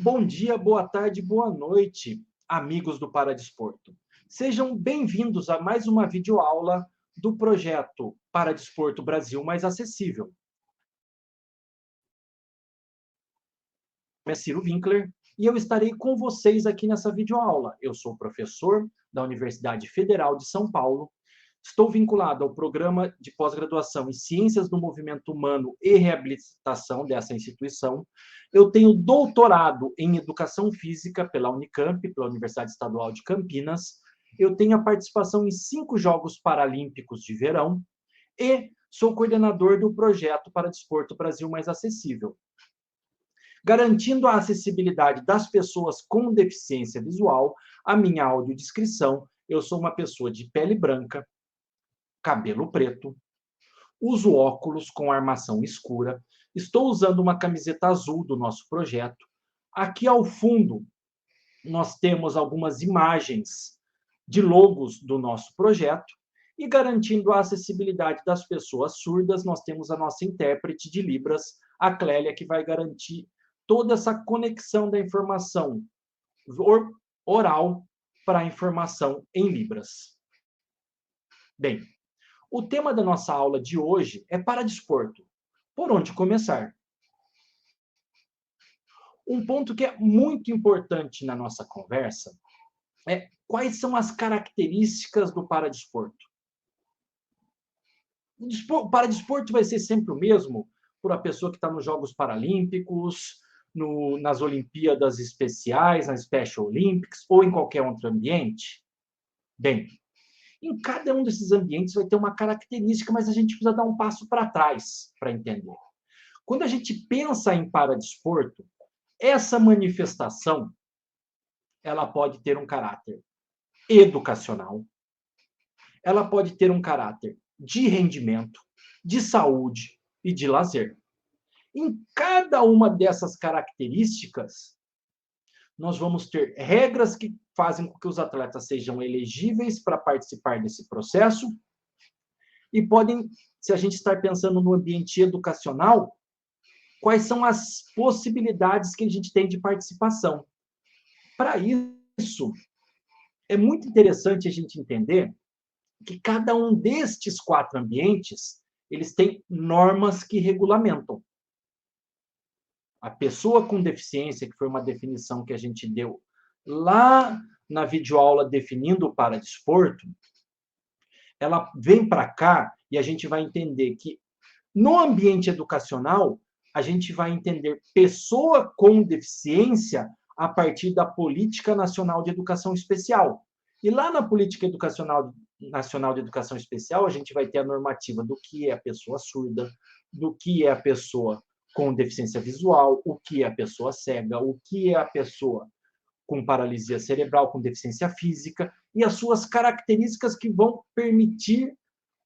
Bom dia, boa tarde, boa noite, amigos do Paradesporto. Sejam bem-vindos a mais uma videoaula do projeto Paradesporto Brasil Mais Acessível. Meu nome é Ciro Winkler e eu estarei com vocês aqui nessa videoaula. Eu sou professor da Universidade Federal de São Paulo. Estou vinculado ao programa de pós-graduação em Ciências do Movimento Humano e Reabilitação dessa instituição. Eu tenho doutorado em Educação Física pela Unicamp, pela Universidade Estadual de Campinas. Eu tenho a participação em 5 Jogos Paralímpicos de Verão e sou coordenador do projeto Paradesporto Brasil Mais Acessível. Garantindo a acessibilidade das pessoas com deficiência visual, a minha audiodescrição, eu sou uma pessoa de pele branca, cabelo preto, uso óculos com armação escura, estou usando uma camiseta azul do nosso projeto. Aqui ao fundo, nós temos algumas imagens de logos do nosso projeto e garantindo a acessibilidade das pessoas surdas, nós temos a nossa intérprete de Libras, a Clélia, que vai garantir toda essa conexão da informação oral para a informação em Libras. Bem, o tema da nossa aula de hoje é paradesporto. Por onde começar? Um ponto que é muito importante na nossa conversa é quais são as características do paradesporto. O paradesporto vai ser sempre o mesmo para a pessoa que está nos Jogos Paralímpicos, nas Olimpíadas Especiais, nas Special Olympics ou em qualquer outro ambiente? Bem, em cada um desses ambientes vai ter uma característica, mas a gente precisa dar um passo para trás para entender. Quando a gente pensa em paradesporto, essa manifestação ela pode ter um caráter educacional, ela pode ter um caráter de rendimento, de saúde e de lazer. Em cada uma dessas características, nós vamos ter regras que fazem com que os atletas sejam elegíveis para participar desse processo e podem, se a gente estar pensando no ambiente educacional, quais são as possibilidades que a gente tem de participação. Para isso, é muito interessante a gente entender que cada um destes 4 ambientes, eles têm normas que regulamentam. A pessoa com deficiência, que foi uma definição que a gente deu lá na videoaula definindo o paradesporto, ela vem para cá e a gente vai entender que no ambiente educacional, a gente vai entender pessoa com deficiência a partir da Política Nacional de Educação Especial. E lá na Política Nacional de Educação Especial, a gente vai ter a normativa do que é a pessoa surda, do que é a pessoa com deficiência visual, o que é a pessoa cega, o que é a pessoa com paralisia cerebral, com deficiência física, e as suas características que vão permitir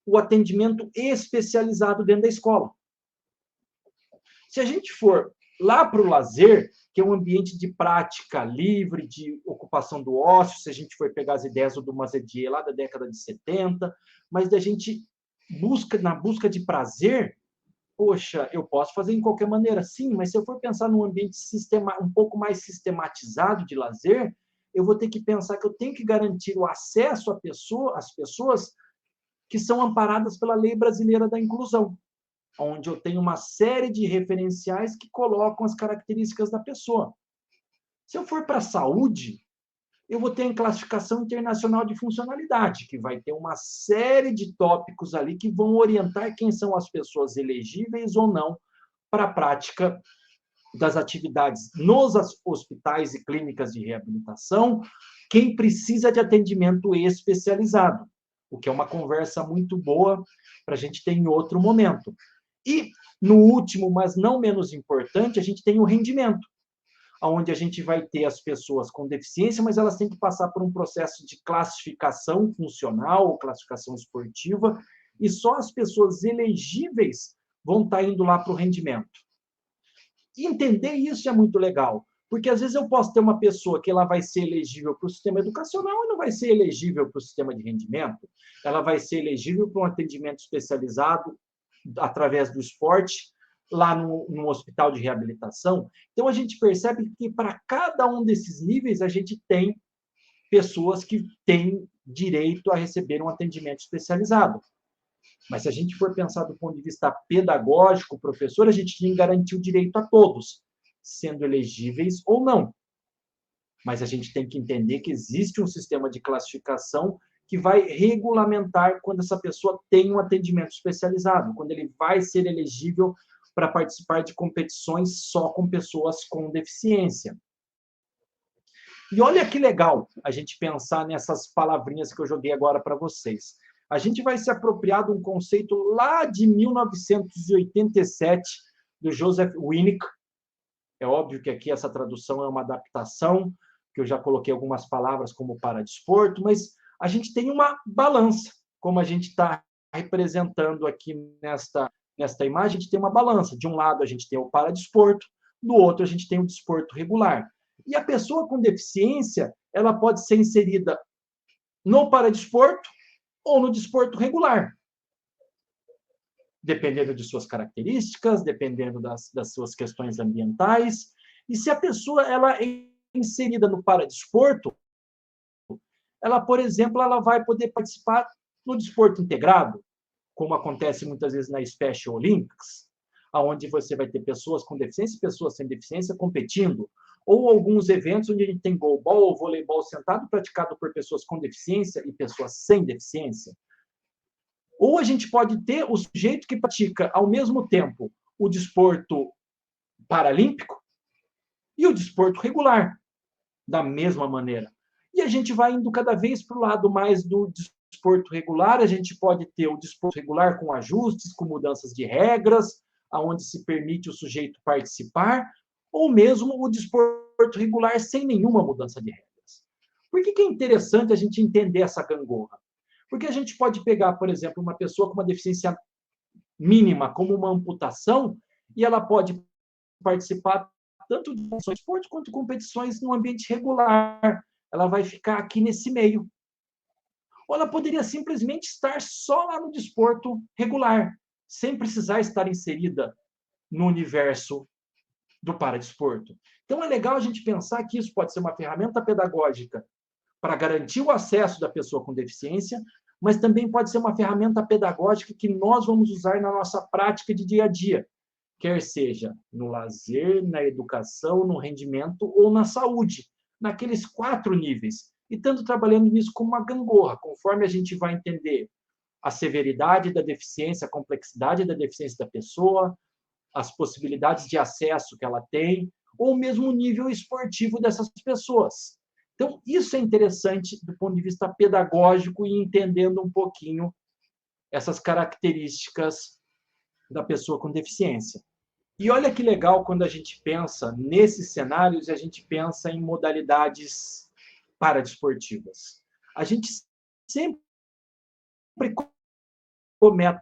o atendimento especializado dentro da escola. Se a gente for lá para o lazer, que é um ambiente de prática livre, de ocupação do ócio, se a gente for pegar as ideias do Mazedier lá da década de 70, mas da gente na busca de prazer, poxa, eu posso fazer em qualquer maneira, sim, mas se eu for pensar num ambiente um pouco mais sistematizado de lazer, eu vou ter que pensar que eu tenho que garantir o acesso às pessoas que são amparadas pela Lei Brasileira da Inclusão, onde eu tenho uma série de referenciais que colocam as características da pessoa. Se eu for para a saúde, eu vou ter a Classificação Internacional de Funcionalidade, que vai ter uma série de tópicos ali que vão orientar quem são as pessoas elegíveis ou não para a prática das atividades nos hospitais e clínicas de reabilitação, quem precisa de atendimento especializado, o que é uma conversa muito boa para a gente ter em outro momento. E, no último, mas não menos importante, a gente tem o rendimento, onde a gente vai ter as pessoas com deficiência, mas elas têm que passar por um processo de classificação funcional ou classificação esportiva, e só as pessoas elegíveis vão estar indo lá para o rendimento. E entender isso é muito legal, porque às vezes eu posso ter uma pessoa que ela vai ser elegível para o sistema educacional e não vai ser elegível para o sistema de rendimento, ela vai ser elegível para um atendimento especializado através do esporte, lá no hospital de reabilitação. Então, a gente percebe que para cada um desses níveis, a gente tem pessoas que têm direito a receber um atendimento especializado. Mas se a gente for pensar do ponto de vista pedagógico, professor, a gente tem que garantir o direito a todos, sendo elegíveis ou não. Mas a gente tem que entender que existe um sistema de classificação que vai regulamentar quando essa pessoa tem um atendimento especializado, quando ele vai ser elegível para participar de competições só com pessoas com deficiência. E olha que legal a gente pensar nessas palavrinhas que eu joguei agora para vocês. A gente vai se apropriar de um conceito lá de 1987, do Joseph Winnick. É óbvio que aqui essa tradução é uma adaptação, que eu já coloquei algumas palavras como paradesporto, mas a gente tem uma balança, como a gente está representando aqui nesta imagem, a gente tem uma balança. De um lado, a gente tem o paradesporto, do outro, a gente tem o desporto regular. E a pessoa com deficiência, ela pode ser inserida no paradesporto ou no desporto regular, dependendo de suas características, dependendo das suas questões ambientais. E se a pessoa ela é inserida no paradesporto, ela, por exemplo, ela vai poder participar no desporto integrado, como acontece muitas vezes na Special Olympics, onde você vai ter pessoas com deficiência e pessoas sem deficiência competindo, ou alguns eventos onde a gente tem goalball ou voleibol sentado praticado por pessoas com deficiência e pessoas sem deficiência. Ou a gente pode ter o sujeito que pratica, ao mesmo tempo, o desporto paralímpico e o desporto regular, da mesma maneira. E a gente vai indo cada vez para o lado mais do desporto regular. A gente pode ter o desporto regular com ajustes, com mudanças de regras, onde se permite o sujeito participar, ou mesmo o desporto regular sem nenhuma mudança de regras. Por que é interessante a gente entender essa gangorra? Porque a gente pode pegar, por exemplo, uma pessoa com uma deficiência mínima, como uma amputação, e ela pode participar tanto de esporte quanto de competições no ambiente regular. Ela vai ficar aqui nesse meio. Ou ela poderia simplesmente estar só lá no desporto regular, sem precisar estar inserida no universo do paradesporto. Então, é legal a gente pensar que isso pode ser uma ferramenta pedagógica para garantir o acesso da pessoa com deficiência, mas também pode ser uma ferramenta pedagógica que nós vamos usar na nossa prática de dia a dia, quer seja no lazer, na educação, no rendimento ou na saúde, naqueles 4 níveis. E estando trabalhando nisso como uma gangorra, conforme a gente vai entender a severidade da deficiência, a complexidade da deficiência da pessoa, as possibilidades de acesso que ela tem, ou mesmo o nível esportivo dessas pessoas. Então, isso é interessante do ponto de vista pedagógico e entendendo um pouquinho essas características da pessoa com deficiência. E olha que legal quando a gente pensa nesses cenários e a gente pensa em modalidades paradesportivas. A gente sempre comete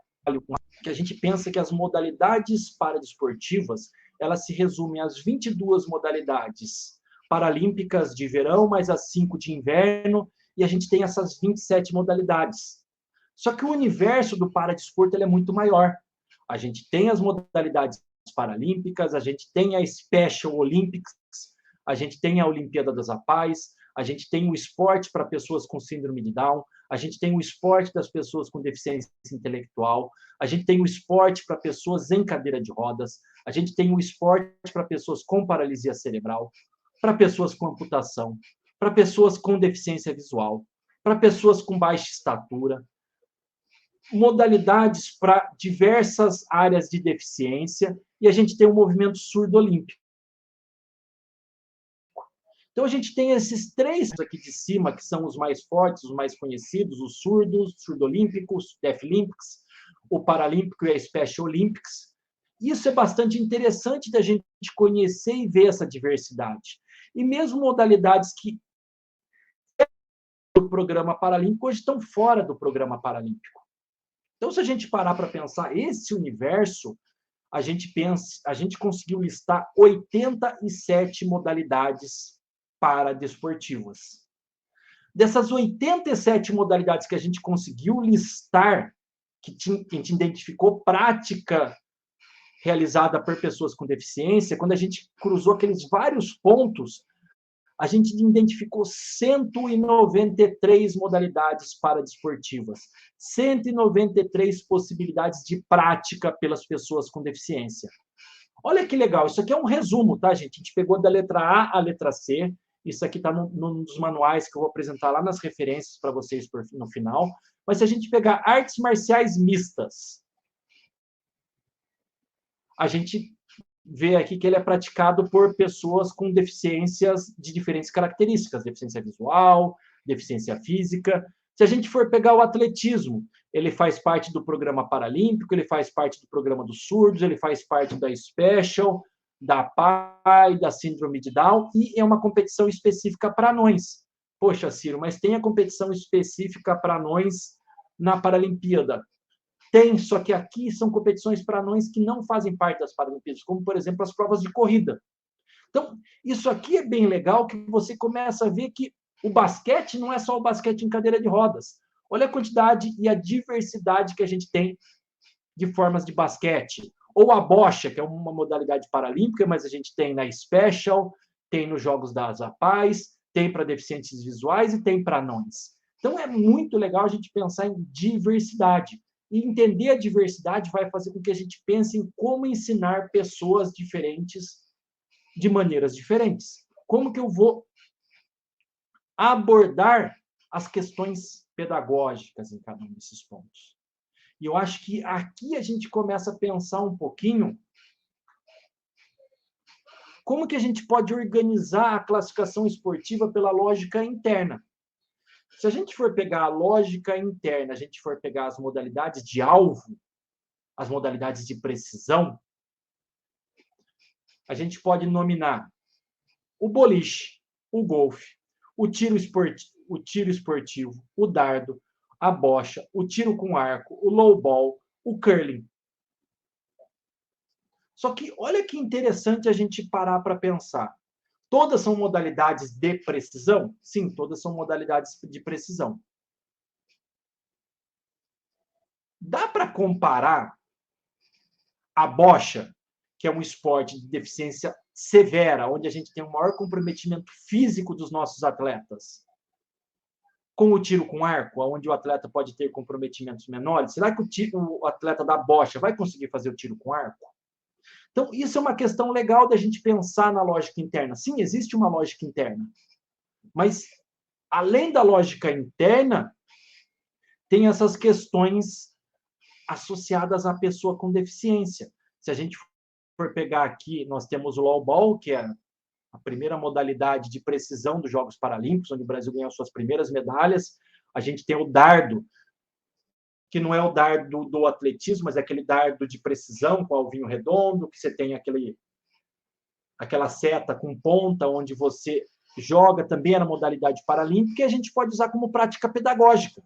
que a gente pensa que as modalidades paradesportivas, elas se resumem às 22 modalidades paralímpicas de verão, mais as 5 de inverno, e a gente tem essas 27 modalidades. Só que o universo do paradesporto ele é muito maior. A gente tem as modalidades paralímpicas, a gente tem a Special Olympics, a gente tem a Olimpíada das APAES, a gente tem o esporte para pessoas com síndrome de Down, a gente tem o esporte das pessoas com deficiência intelectual, a gente tem o esporte para pessoas em cadeira de rodas, a gente tem o esporte para pessoas com paralisia cerebral, para pessoas com amputação, para pessoas com deficiência visual, para pessoas com baixa estatura, modalidades para diversas áreas de deficiência, e a gente tem o movimento surdo olímpico. Então, a gente tem esses 3 aqui de cima, que são os mais fortes, os mais conhecidos, os surdos, surdo-olímpicos, deaf-olympics, o paralímpico e a Special Olympics. Isso é bastante interessante da gente conhecer e ver essa diversidade. E mesmo modalidades que do programa paralímpico hoje estão fora do programa paralímpico. Então, se a gente parar para pensar esse universo, a gente conseguiu listar 87 modalidades paradesportivas. Dessas 87 modalidades que a gente conseguiu listar, que a gente identificou prática realizada por pessoas com deficiência, quando a gente cruzou aqueles vários pontos, a gente identificou 193 modalidades paradesportivas, 193 possibilidades de prática pelas pessoas com deficiência. Olha que legal, isso aqui é um resumo, tá, gente? A gente pegou da letra A à letra C, isso aqui está num dos manuais que eu vou apresentar lá nas referências para vocês no final. Mas se a gente pegar artes marciais mistas, a gente vê aqui que ele é praticado por pessoas com deficiências de diferentes características, deficiência visual, deficiência física. Se a gente for pegar o atletismo, ele faz parte do programa paralímpico, ele faz parte do programa dos surdos, ele faz parte da Special, da PAI, da Síndrome de Down, e é uma competição específica para anões. Poxa, Ciro, mas tem a competição específica para anões na Paralimpíada? Tem, só que aqui são competições para anões que não fazem parte das Paralimpíadas, como, por exemplo, as provas de corrida. Então, isso aqui é bem legal, que você começa a ver que o basquete não é só o basquete em cadeira de rodas. Olha a quantidade e a diversidade que a gente tem de formas de basquete. Ou a bocha, que é uma modalidade paralímpica, mas a gente tem na Special, tem nos Jogos das APAES, tem para deficientes visuais e tem para anões. Então, é muito legal a gente pensar em diversidade. E entender a diversidade vai fazer com que a gente pense em como ensinar pessoas diferentes de maneiras diferentes. Como que eu vou abordar as questões pedagógicas em cada um desses pontos? E eu acho que aqui a gente começa a pensar um pouquinho como que a gente pode organizar a classificação esportiva pela lógica interna. Se a gente for pegar a lógica interna, a gente for pegar as modalidades de alvo, as modalidades de precisão, a gente pode nominar o boliche, o golfe, o tiro esportivo, o dardo, a bocha, o tiro com arco, o low ball, o curling. Só que olha que interessante a gente parar para pensar. Todas são modalidades de precisão? Sim, todas são modalidades de precisão. Dá para comparar a bocha, que é um esporte de deficiência severa, onde a gente tem o maior comprometimento físico dos nossos atletas, com o tiro com arco, onde o atleta pode ter comprometimentos menores? Será que o atleta da bocha vai conseguir fazer o tiro com arco? Então, isso é uma questão legal da gente pensar na lógica interna. Sim, existe uma lógica interna. Mas, além da lógica interna, tem essas questões associadas à pessoa com deficiência. Se a gente for pegar aqui, nós temos o low ball, que é a primeira modalidade de precisão dos Jogos Paralímpicos, onde o Brasil ganhou suas primeiras medalhas. A gente tem o dardo, que não é o dardo do atletismo, mas é aquele dardo de precisão com alvinho redondo, que você tem aquela seta com ponta, onde você joga, também é na modalidade paralímpica, e a gente pode usar como prática pedagógica.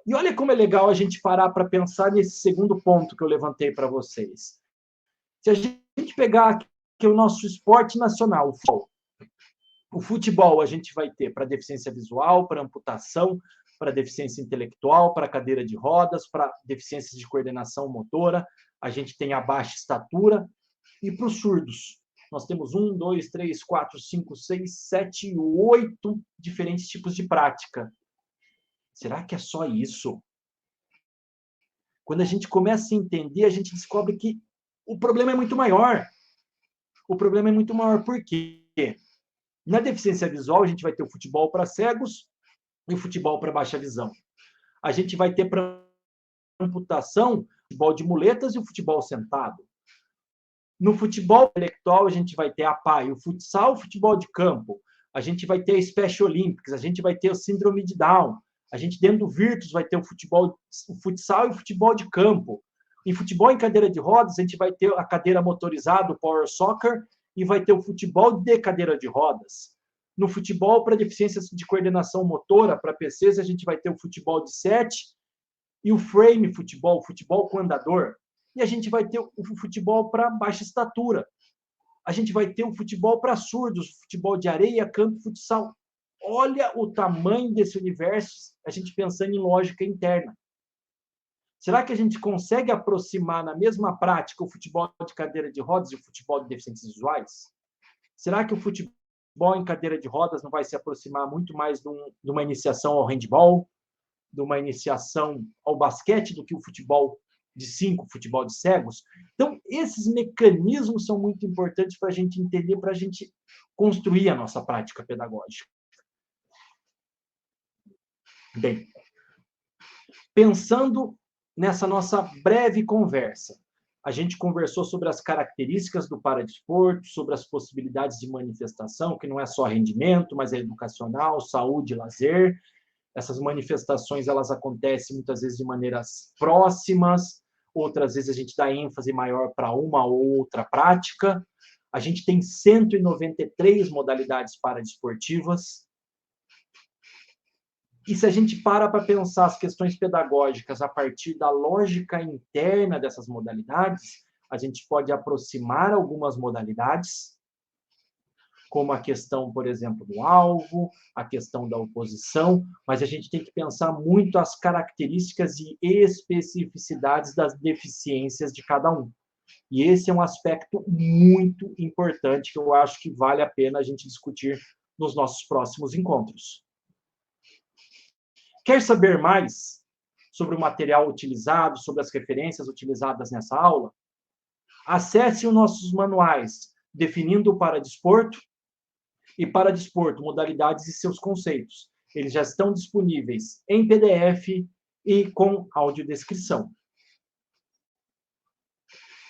E olha como é legal a gente parar para pensar nesse segundo ponto que eu levantei para vocês. Se a gente pegar aqui o nosso esporte nacional, o futebol a gente vai ter para deficiência visual, para amputação, para deficiência intelectual, para cadeira de rodas, para deficiências de coordenação motora, a gente tem a baixa estatura, e para os surdos. Nós temos 1, 2, 3, 4, 5, 6, 7, 8 diferentes tipos de prática. Será que é só isso? Quando a gente começa a entender, a gente descobre que o problema é muito maior. O problema é muito maior. Por quê? Na deficiência visual, a gente vai ter o futebol para cegos e o futebol para baixa visão. A gente vai ter para amputação, o futebol de muletas e o futebol sentado. No futebol intelectual, a gente vai ter a PAI, o futsal, o futebol de campo. A gente vai ter a Special Olympics, a gente vai ter o síndrome de Down. A gente, dentro do Virtus, vai ter o futsal e o futebol de campo. Em futebol em cadeira de rodas, a gente vai ter a cadeira motorizada, o Power Soccer, e vai ter o futebol de cadeira de rodas. No futebol para deficiências de coordenação motora, para PCs, a gente vai ter o futebol de 7 e o frame futebol, o futebol com andador. E a gente vai ter o futebol para baixa estatura. A gente vai ter o futebol para surdos, futebol de areia, campo, futsal. Olha o tamanho desse universo, a gente pensando em lógica interna. Será que a gente consegue aproximar na mesma prática o futebol de cadeira de rodas e o futebol de deficientes visuais? Será que o futebol em cadeira de rodas não vai se aproximar muito mais de uma iniciação ao handball, de uma iniciação ao basquete, do que o futebol de 5, futebol de cegos? Então, esses mecanismos são muito importantes para a gente entender, para a gente construir a nossa prática pedagógica. Bem, pensando nessa nossa breve conversa, a gente conversou sobre as características do paradesporto, sobre as possibilidades de manifestação, que não é só rendimento, mas é educacional, saúde, lazer. Essas manifestações, elas acontecem muitas vezes de maneiras próximas, outras vezes a gente dá ênfase maior para uma ou outra prática. A gente tem 193 modalidades paradesportivas. E se a gente para pensar as questões pedagógicas a partir da lógica interna dessas modalidades, a gente pode aproximar algumas modalidades, como a questão, por exemplo, do alvo, a questão da oposição, mas a gente tem que pensar muito as características e especificidades das deficiências de cada um. E esse é um aspecto muito importante que eu acho que vale a pena a gente discutir nos nossos próximos encontros. Quer saber mais sobre o material utilizado, sobre as referências utilizadas nessa aula? Acesse os nossos manuais Definindo o Paradesporto e Paradesporto, Modalidades e seus Conceitos. Eles já estão disponíveis em PDF e com audiodescrição.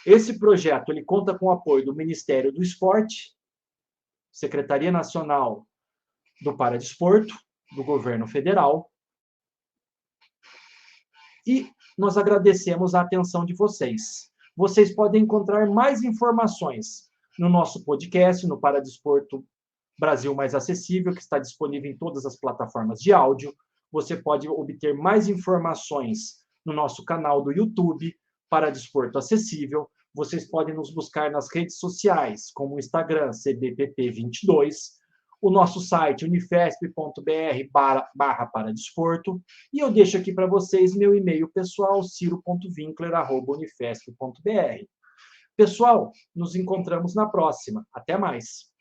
Esse projeto ele conta com o apoio do Ministério do Esporte, Secretaria Nacional do Paradesporto, do Governo Federal. E nós agradecemos a atenção de vocês. Vocês podem encontrar mais informações no nosso podcast, no Paradesporto Brasil Mais Acessível, que está disponível em todas as plataformas de áudio. Você pode obter mais informações no nosso canal do YouTube, Paradesporto Acessível. Vocês podem nos buscar nas redes sociais, como o Instagram, CBPP22, o nosso site unifesp.br/paradesporto, e eu deixo aqui para vocês meu e-mail pessoal, ciro.winkler@unifesp.br. Pessoal, nos encontramos na próxima. Até mais!